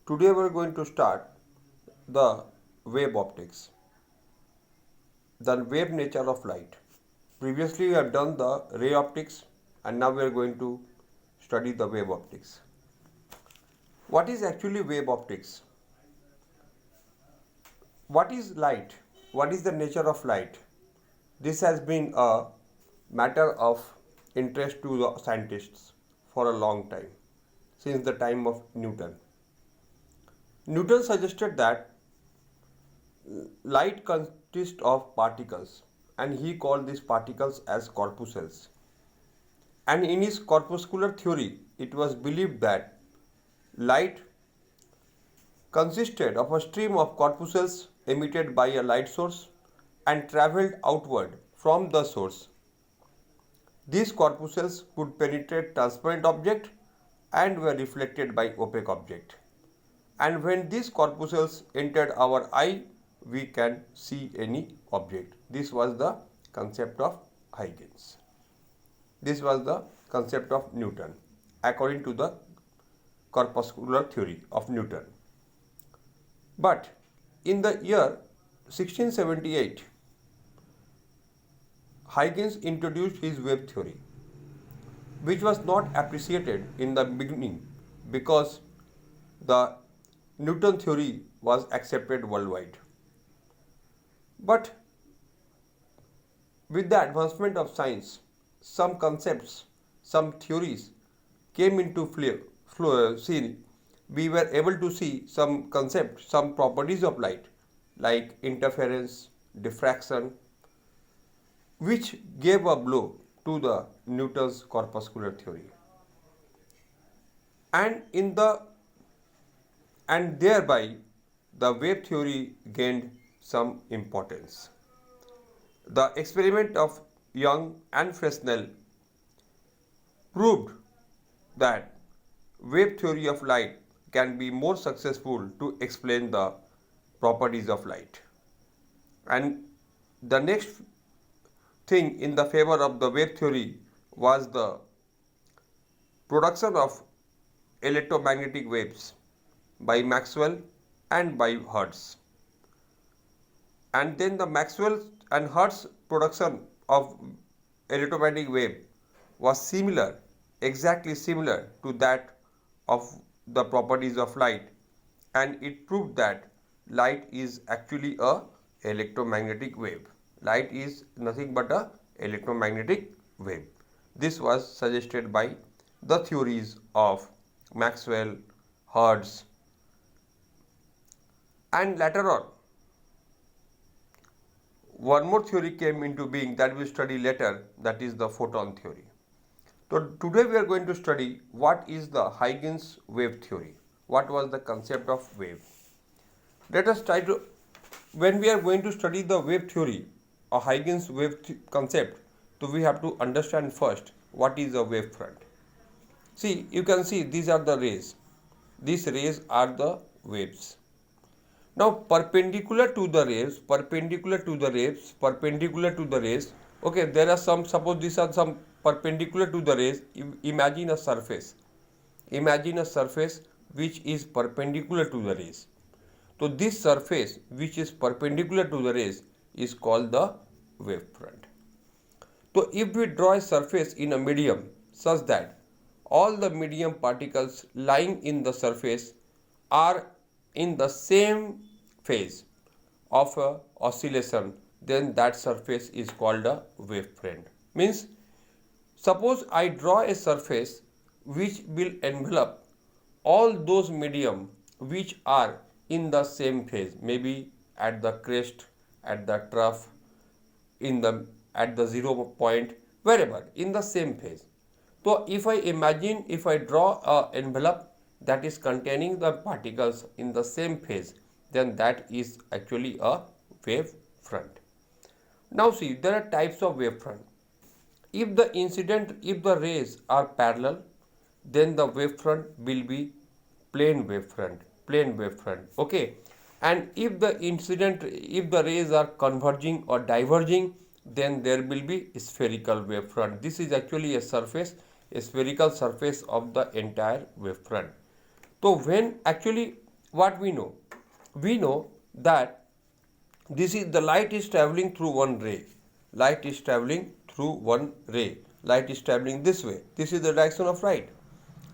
Today we are going to start the wave optics, the wave nature of light. Previously we have done the ray optics and now we are going to study the wave optics. What is actually wave optics? What is light? What is the nature of light? This has been a matter of interest to the scientists for a long time, since the time of Newton. Newton suggested that light consists of particles and he called these particles as corpuscles. And in his corpuscular theory, it was believed that light consisted of a stream of corpuscles emitted by a light source and travelled outward from the source. These corpuscles could penetrate transparent object and were reflected by opaque object. And when these corpuscles entered our eye, we can see any object. This was the concept of Huygens. This was the concept of Newton according to the corpuscular theory of Newton. But in the year 1678, Huygens introduced his wave theory, which was not appreciated in the beginning because the Newton theory was accepted worldwide. But with the advancement of science, some concepts, some theories came into scene. We were able to see some concepts, some properties of light like interference, diffraction, which gave a blow to the Newton's corpuscular theory. And thereby the wave theory gained some importance. The experiment of Young and Fresnel proved that wave theory of light can be more successful to explain the properties of light. And the next thing in the favor of the wave theory was the production of electromagnetic waves by Maxwell and by Hertz. And then the Maxwell and Hertz production of electromagnetic wave was similar, exactly similar to that of the properties of light, and it proved that light is actually a electromagnetic wave. Light is nothing but a electromagnetic wave. This was suggested by the theories of Maxwell, Hertz, and later on one more theory came into being that we study later, that is the photon theory. So today we are going to study what is the Huygens wave theory. What was the concept of wave? Let us try to, when we are going to study the wave theory or Huygens wave concept, so we have to understand first what is a wave front. See, you can see these are the rays. These rays are the waves. Now perpendicular to the rays, okay, there are some, suppose these are some perpendicular to the rays. Imagine a surface which is perpendicular to the rays. So this surface which is perpendicular to the rays is called the wave front. So if we draw a surface in a medium such that all the medium particles lying in the surface are in the same phase of a oscillation, then that surface is called a wave front. Means, suppose I draw a surface which will envelop all those medium which are in the same phase, maybe at the crest, at the trough, at the 0 point, wherever, in the same phase. So if I draw an envelope that is containing the particles in the same phase, then that is actually a wave front. Now see, there are types of wave front. If the rays are parallel, then the wave front will be plane wave front, okay. And if the rays are converging or diverging, then there will be spherical wave front. This is actually a spherical surface of the entire wave front. So when actually what we know? We know that this is the light is traveling through one ray. Light is traveling through one ray. Light is traveling this way. This is the direction of light.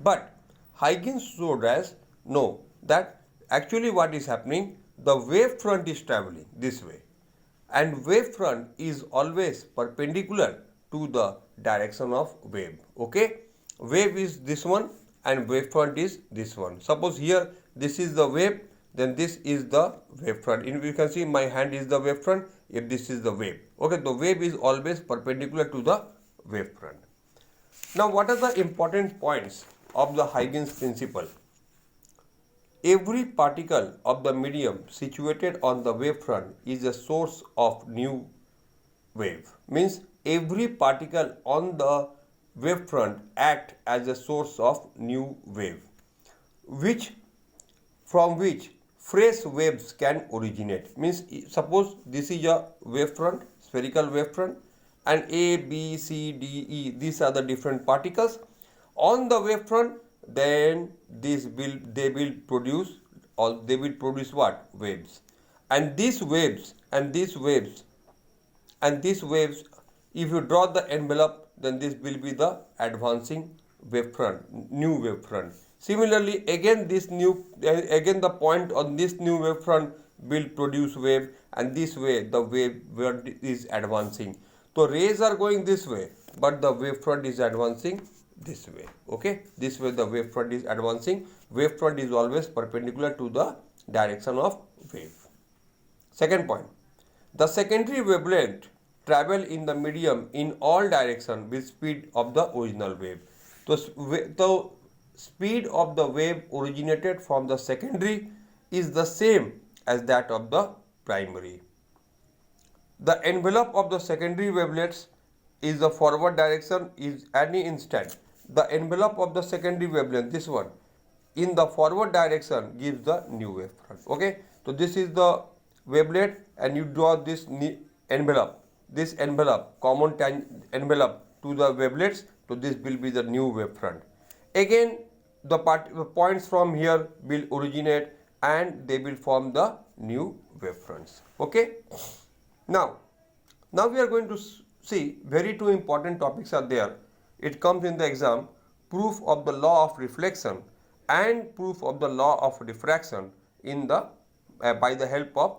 But Huygens showed us no, that actually what is happening, the wave front is traveling this way, and wave front is always perpendicular to the direction of wave. Okay, wave is this one and wave front is this one. Suppose here this is the wave, then this is the wave front. You can see my hand is the wave front, if this is the wave. Okay, the wave is always perpendicular to the wave front. Now what are the important points of the Huygens principle? Every particle of the medium situated on the wavefront is a source of new wave. Means every particle on the wavefront act as a source of new wave, from which fresh waves can originate. Means suppose this is a wavefront, spherical wavefront, and A, B, C, D, E, these are the different particles on the wavefront. Then they will produce what? Waves. And these waves, if you draw the envelope, then this will be the advancing wavefront, new wavefront. Similarly, again the point on this new wavefront will produce wave, and this way the wave is advancing. So rays are going this way, but the wavefront is advancing this way. Okay, this way the wavefront is advancing. Wavefront is always perpendicular to the direction of wave. Second point, the secondary wavelength travel in the medium in all directions with speed of the original wave. So the speed of the wave originated from the secondary is the same as that of the primary. The envelope of the secondary wavelets is the forward direction is any instant. The envelope of the secondary wavelength, this one, in the forward direction gives the new wavefront. Okay, so this is the wavelet, and you draw this envelope, common envelope to the wavelets. So this will be the new wavefront. Again, the points from here will originate and they will form the new wavefronts. Okay. Now we are going to see very two important topics are there. It comes in the exam: proof of the law of reflection and proof of the law of diffraction in the by the help of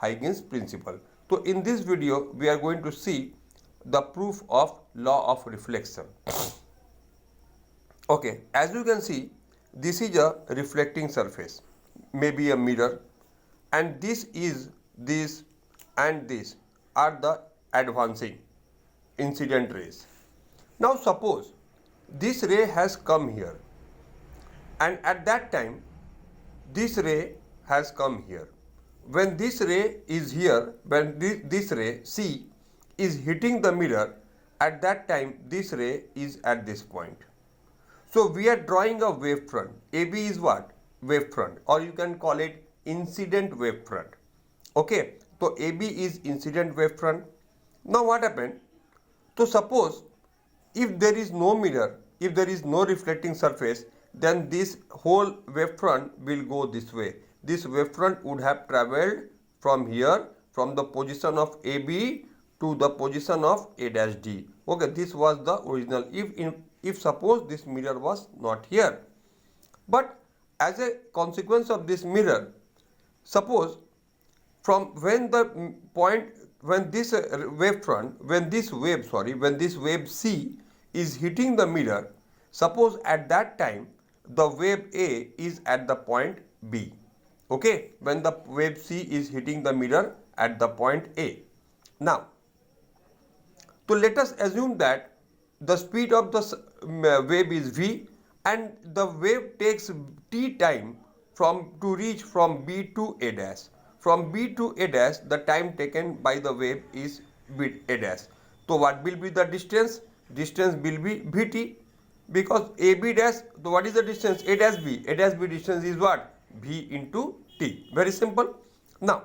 Huygens principle. So in this video we are going to see the proof of law of reflection. Okay, as you can see, this is a reflecting surface, maybe a mirror, and this and this are the advancing incident rays. Now suppose this ray has come here, and at that time this ray has come here. When this ray is here, when this ray C is hitting the mirror, at that time this ray is at this point. So we are drawing a wavefront. AB is what? Wavefront, or you can call it incident wavefront. Okay, so AB is incident wavefront. Now what happened? So suppose if there is no mirror, if there is no reflecting surface, then this whole wavefront will go this way. This wavefront would have travelled from here, from the position of AB to the position of A dash D. Okay, this was the original. If suppose this mirror was not here, but as a consequence of this mirror, suppose from when the point, when this when this wave C is hitting the mirror, suppose at that time the wave A is at the point B. Okay, when the wave C is hitting the mirror at the point A. Now, so let us assume that the speed of the wave is V, and the wave takes T time to reach from B to A dash. From B to A dash, the time taken by the wave is A dash. So what will be the distance? Distance will be Vt, because AB dash, so what is the distance? A dash B. A dash B distance is what? V into T. Very simple. Now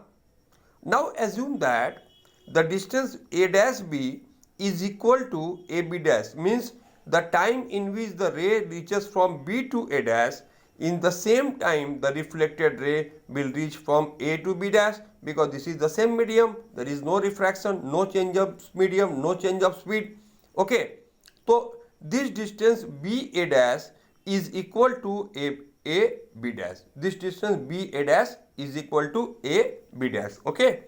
assume that the distance A dash B is equal to AB dash, means the time in which the ray reaches from B to A dash in the same time the reflected ray will reach from A to B dash, because this is the same medium, there is no refraction, no change of medium, no change of speed. Okay, so this distance B A dash is equal to A B dash. This distance B A dash is equal to A B dash. Okay,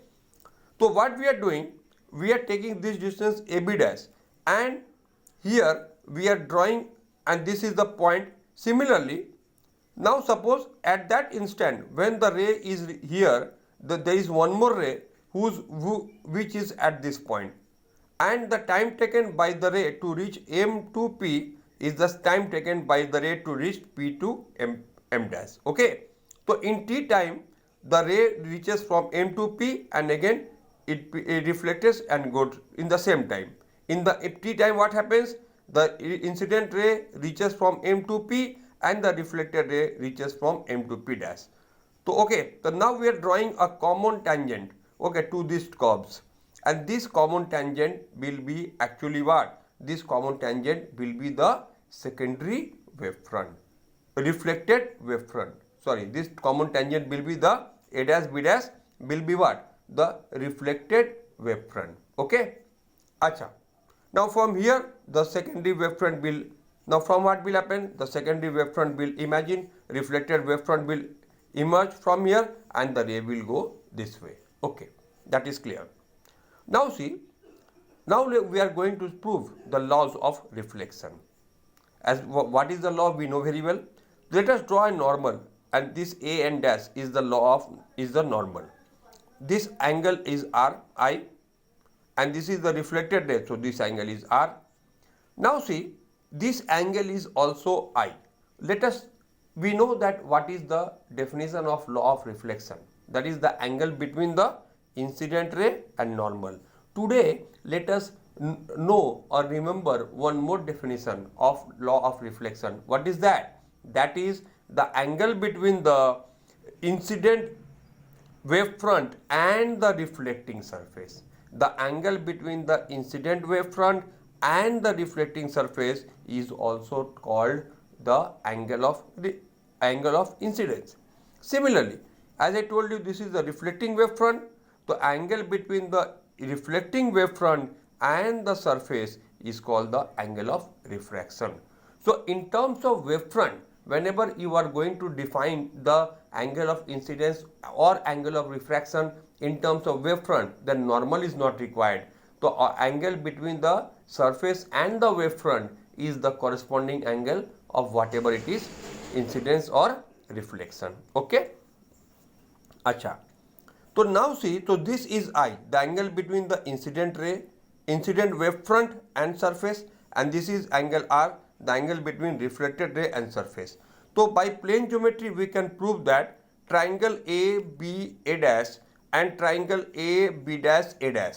so what we are doing, we are taking this distance A B dash, and here we are drawing, and this is the point. Similarly, now suppose at that instant when the ray is here, there is one more ray which is at this point, and the time taken by the ray to reach M to P is the time taken by the ray to reach P to M dash. Okay, so in T time the ray reaches from M to P, and again it reflects and goes in the same time. In the T time what happens? The incident ray reaches from M to P and the reflected ray reaches from M to P dash. So okay, so now we are drawing a common tangent, okay, to these curves, and this common tangent will be actually what? This common tangent will be the secondary wavefront, reflected wavefront. Sorry, this common tangent will be the A dash B dash will be what? The reflected wavefront. Okay, acha. Now from here the secondary wavefront will, now from what will happen? The secondary wavefront will, imagine reflected wavefront will emerge from here and the ray will go this way. Okay, that is clear. Now see, now we are going to prove the laws of reflection. As what is the law we know very well. Let us draw a normal, and this A and dash is the law of, is the normal. This angle is RI, and this is the reflected ray, so this angle is R. Now see, this angle is also I. Let us, we know that what is the definition of law of reflection, that is the angle between the incident ray and normal. Today let us know or remember one more definition of law of reflection. What is that? That is the angle between the incident wavefront and the reflecting surface. The angle between the incident wavefront and the reflecting surface is also called the angle of incidence. Similarly, as I told you, this is the reflecting wavefront. The angle between the reflecting wavefront and the surface is called the angle of refraction. So in terms of wavefront, whenever you are going to define the angle of incidence or angle of refraction in terms of wavefront, then normal is not required. The angle between the surface and the wavefront is the corresponding angle of whatever it is, incidence or reflection. Okay, acha. So now see, so this is I, the angle between the incident wavefront and surface, and this is angle R, the angle between reflected ray and surface. So by plane geometry we can prove that triangle A B A dash and triangle A B dash A dash,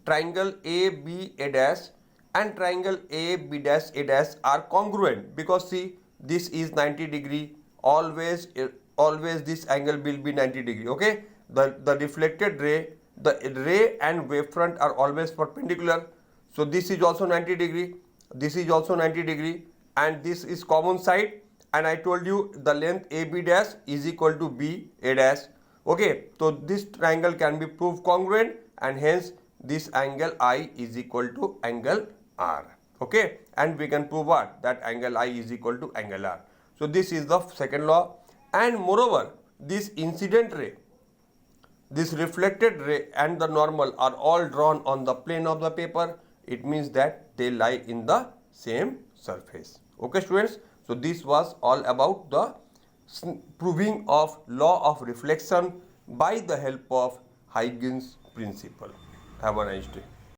triangle A B A dash and triangle A B dash A dash are congruent, because see, this is 90 degree, always this angle will be 90 degree. Okay, the reflected ray, the ray and wavefront are always perpendicular, so this is also 90 degree, this is also 90 degree, and this is common side, and I told you the length AB dash is equal to BA dash. Okay, so this triangle can be proved congruent, and hence this angle I is equal to angle R. Okay, and we can prove what? That angle I is equal to angle R. So this is the second law, and moreover this incident ray, this reflected ray and the normal are all drawn on the plane of the paper. It means that they lie in the same surface. Okay students, so this was all about the proving of law of reflection by the help of Huygens principle. Have a nice day.